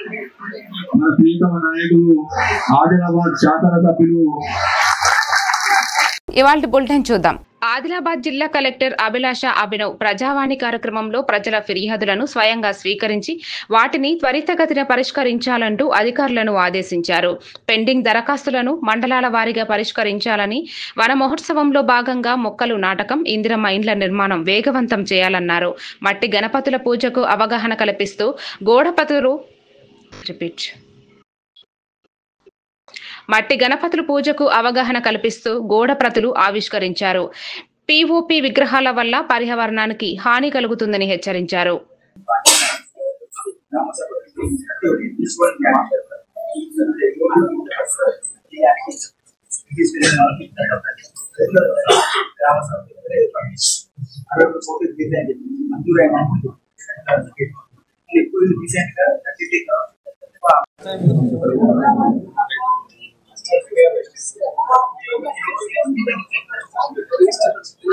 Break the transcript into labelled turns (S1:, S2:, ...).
S1: మన ప్రియతమ నాయకులు ఆదిలాబాద్ శాసన సభ్యులు.
S2: ఇవాల్టి బులెటిన్ చూద్దాం.
S3: ఆదిలాబాద్ జిల్లా కలెక్టర్ అభిలాష అభినవ్ ప్రజావాణి కార్యక్రమంలో ప్రజల ఫిర్యాదులను స్వయంగా స్వీకరించి వాటిని త్వరితగతిన పరిష్కరించాలంటూ అధికారులను ఆదేశించారు. పెండింగ్ దరఖాస్తులను మండలాల వారీగా పరిష్కరించాలని, వన మహోత్సవంలో భాగంగా మొక్కలు నాటకం, ఇందిరమ్మ ఇండ్ల నిర్మాణం వేగవంతం చేయాలన్నారు. మట్టి గణపతుల పూజకు అవగాహన కల్పిస్తూ మట్టి గణపతుల పూజకు అవగాహన కల్పిస్తూ గోడ ప్రతులు ఆవిష్కరించారు. పిఓపి విగ్రహాల వల్ల పర్యావరణానికి హాని కలుగుతుందని హెచ్చరించారు.